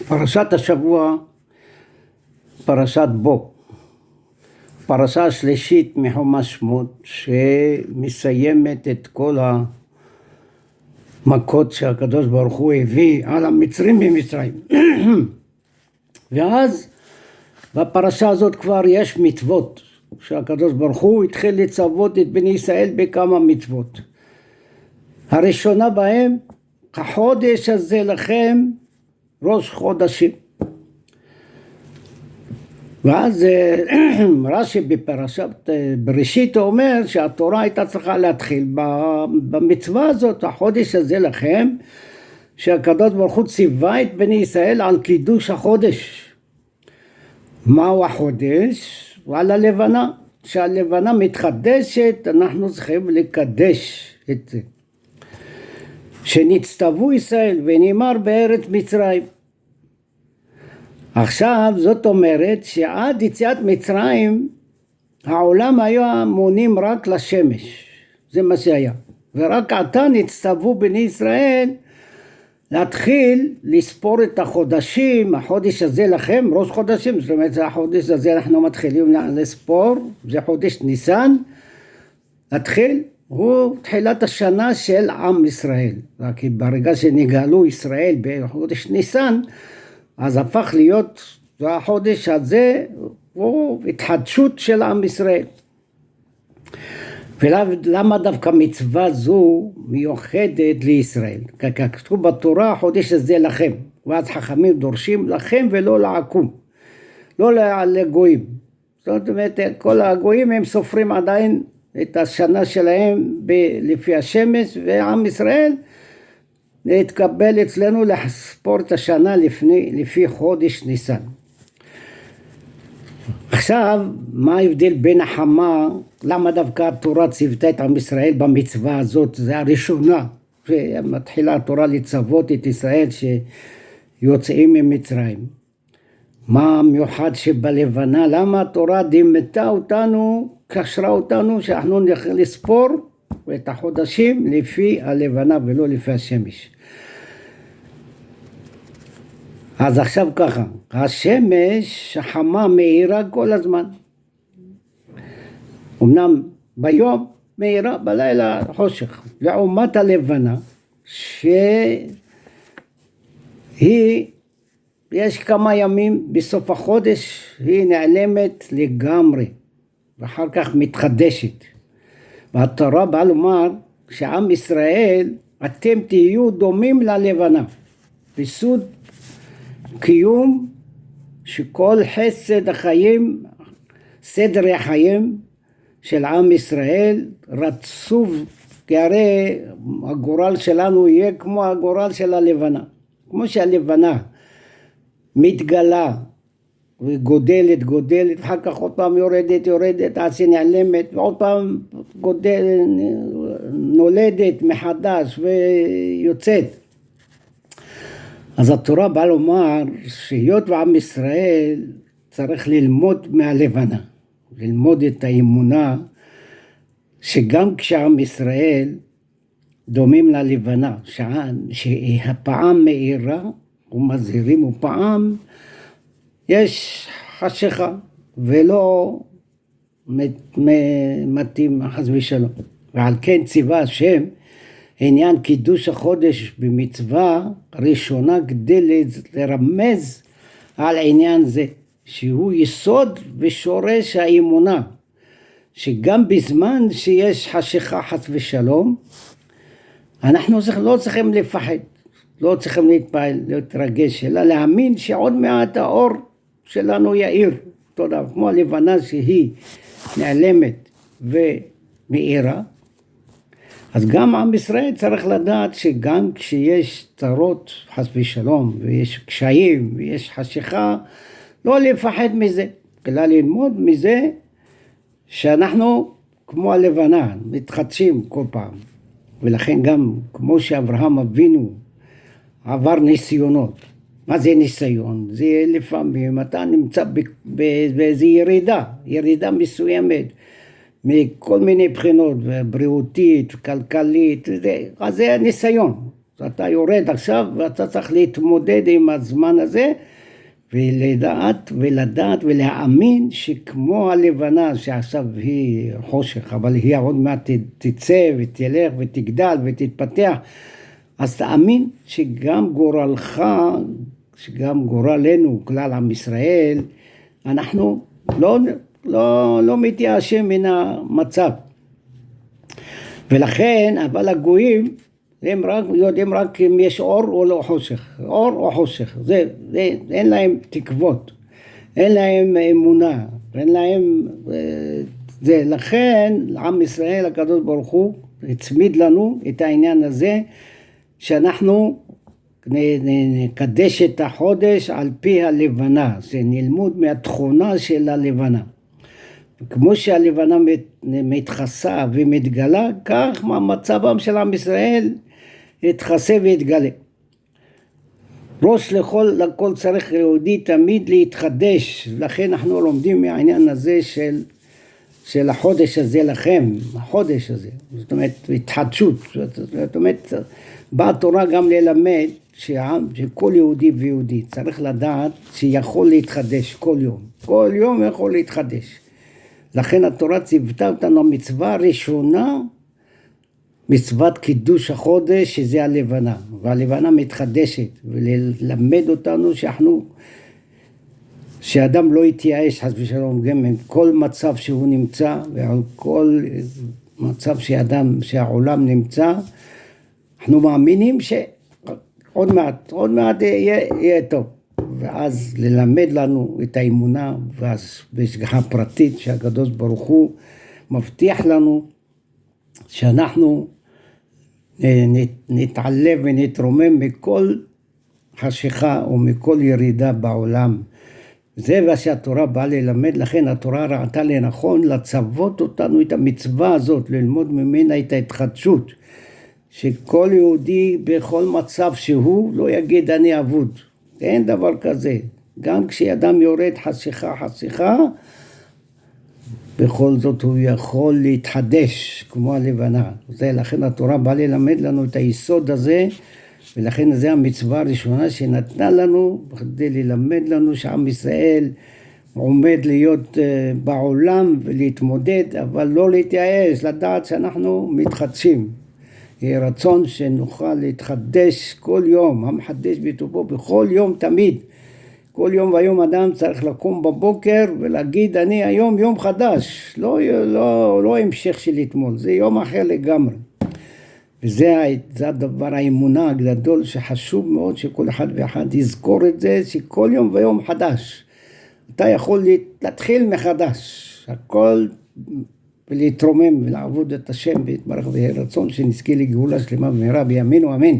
פרשת השבוע, פרשת בו, פרשה שלישית מחומש שמות, שמסיימת את כל המכות שהקדוש ברוך הוא הביא על המצרים במצרים. ואז בפרשה הזאת כבר יש מצוות, שהקדוש ברוך הוא התחיל לצוות את בני ישראל בכמה מצוות. הראשונה בהם, החודש הזה לכם ראש חודשים. ואז רש"י בפרשת בראשית אומר שהתורה הייתה צריכה להתחיל במצווה הזאת, החודש הזה לכם, שהקדוש ברוך הוא ציווה את בני ישראל על קידוש החודש. מהו החודש? ועל הלבנה, שהלבנה מתחדשת, אנחנו צריכים לקדש את זה. שנצטוו ישראל ונאמר בארץ מצרים. עכשיו זאת אומרת שעד יציאת מצרים העולם היה מונים רק לשמש, זה מה שהיה, ורק עתה נצטוו בני ישראל להתחיל לספור את החודשים. החודש הזה לכם ראש חודשים, זאת אומרת החודש הזה אנחנו מתחילים לספור, זה חודש ניסן, להתחיל, הוא תחילת השנה של עם ישראל. רק ברגע שנגאלו ישראל בחודש ניסן, אז הפך להיות, והחודש הזה הוא התחדשות של עם ישראל. ולמה דווקא מצווה זו מיוחדת לישראל? כתוב בתורה, החודש הזה לכם, ואז חכמים דורשים לכם ולא לעקום, לא לגויים. זאת אומרת, כל הגויים הם סופרים עדיין את השנה שלהם לפי השמש, ועם ישראל להתקבל אצלנו לספור את השנה לפי חודש ניסן. עכשיו, מה ההבדל בין החמה, למה דווקא התורה ציוותה את עם ישראל במצווה הזאת, זה הראשונה, שמתחילה התורה לצוות את ישראל שיוצאים ממצרים. מה המיוחד שבלבנה, למה התורה דימתה אותנו, קשרה אותנו, שאנחנו נלך לספור את החודשים לפי הלבנה ולא לפי השמש. אז עכשיו ככה, השמש החמה מאירה כל הזמן. אמנם ביום מאירה, בלילה חושך. לעומת הלבנה, שהיא, יש כמה ימים בסוף החודש, היא נעלמת לגמרי, ואחר כך מתחדשת. והתורה באה לומר שעם ישראל, אתם תהיו דומים ללבנה. בסוד קיום שכל חסד החיים, סדר החיים של עם ישראל רצוף, כי הרי הגורל שלנו יהיה כמו הגורל של הלבנה. כמו שהלבנה מתגלה וגודלת, אחר כך עוד פעם יורדת, עד שנעלמת, ועוד פעם נולדת מחדש ויוצאת. אז התורה באה לומר שהיות ועם ישראל צריך ללמוד מהלבנה, ללמוד את האמונה, שגם כשעם ישראל דומים ללבנה, שהפעם מאירה ומזהירים, ופעם יש חשיכה ולא מתאים חס ושלום. ועל כן ציווה השם עניין קידוש החודש במצווה ראשונה כדי לרמז על עניין זה, שהוא יסוד ושורש האמונה, שגם בזמן שיש חשיכה חס ושלום, אנחנו לא צריכים לפחד, לא צריכים להתפעל, להתרגש, אלא להאמין שעוד מעט האור שלנו יאיר. תודה, כמו הלבנה שהיא נעלמת ומאירה, אז גם עם ישראל צריך לדעת שגם כשיש צרות חס ושלום, ויש קשיים, ויש חשיכה, לא לפחד מזה, אלא ללמוד מזה שאנחנו כמו הלבנה, מתחדשים כל פעם. ולכן גם כמו שאברהם אבינו עבר ניסיונות. מה זה ניסיון? זה לפעמים אתה נמצא באיזו ירידה מסוימת, מכל מיני בחינות, בריאותית, כלכלית, אז זה ניסיון. אז אתה יורד עכשיו ואתה צריך להתמודד עם הזמן הזה, ולדעת ולהאמין שכמו הלבנה שעכשיו היא חושך, אבל היא עוד מעט תצא ותלך ותגדל ותתפתח, אז תאמין שגם גורלך, שגם גורלנו, כלל עם ישראל, אנחנו לא מתייאשים מן המצב. ולכן, אבל הגויים, הם יודעים רק אם יש אור או לא חושך, אור או חושך, אין להם תקוות, אין להם אמונה, אין להם, לכן עם ישראל הקדוש ברוך הוא הצמיד לנו את העניין הזה, שאנחנו נקדש את החודש על פי הלבנה, זה נלמוד מהתכונה של הלבנה. כמו שהלבנה מתחסה ומתגלה, כך מצבם של עם ישראל יתחסה ויתגלה. ראש לכל צריך יהודי תמיד להתחדש, לכן אנחנו לומדים מהעניין הזה של החודש הזה לכם, החודש הזה, זאת אומרת התחדשות, זאת אומרת באה התורה גם ללמד שכל יהודי ויהודי צריך לדעת שיכול להתחדש כל יום יכול להתחדש. לכן התורה ציוותה אותנו מצווה ראשונה, מצוות קידוש החודש, שזה הלבנה, והלבנה מתחדשת, וללמד אותנו שאדם לא יתייאש חס ושלום גם עם כל מצב שהוא נמצא, ועל כל מצב שהעולם נמצא, אנחנו מאמינים שעוד מעט יהיה טוב. ואז ללמד לנו את האמונה והשגחה פרטית שהקדוש ברוך הוא מבטיח לנו שאנחנו נתעלה ונתרומם מכל חשיכה או מכל ירידה בעולם. זה מה שהתורה באה ללמד, לכן התורה ראתה לנכון לצוות אותנו את המצווה הזאת, ללמוד ממנה את ההתחדשות, שכל יהודי בכל מצב שהוא לא יגיד אני אבוד. אין דבר כזה, גם כשאדם יורד חשיכה, בכל זאת הוא יכול להתחדש כמו הלבנה. לכן התורה באה ללמד לנו את היסוד הזה, ולכן זה המצווה הראשונה שנתנה לנו, כדי ללמד לנו שעם ישראל עומד להיות בעולם ולהתמודד, אבל לא להתייאש, לדעת שאנחנו מתחדשים. יהיה רצון שנוכל להתחדש כל יום, המחדש בטובו בכל יום תמיד. כל יום ויום אדם צריך לקום בבוקר ולהגיד אני היום יום חדש, לא המשך של אתמול, זה יום אחר לגמרי. וזה הדבר האמונה הגדול שחשוב מאוד שכל אחד ואחד יזכור את זה, שכל יום ויום חדש. אתה יכול להתחיל מחדש, הכל ולהתרומם ולעבוד את השם ויתברך ויהי רצון שנזכה לגאולה שלמה במהרה בימינו אמן.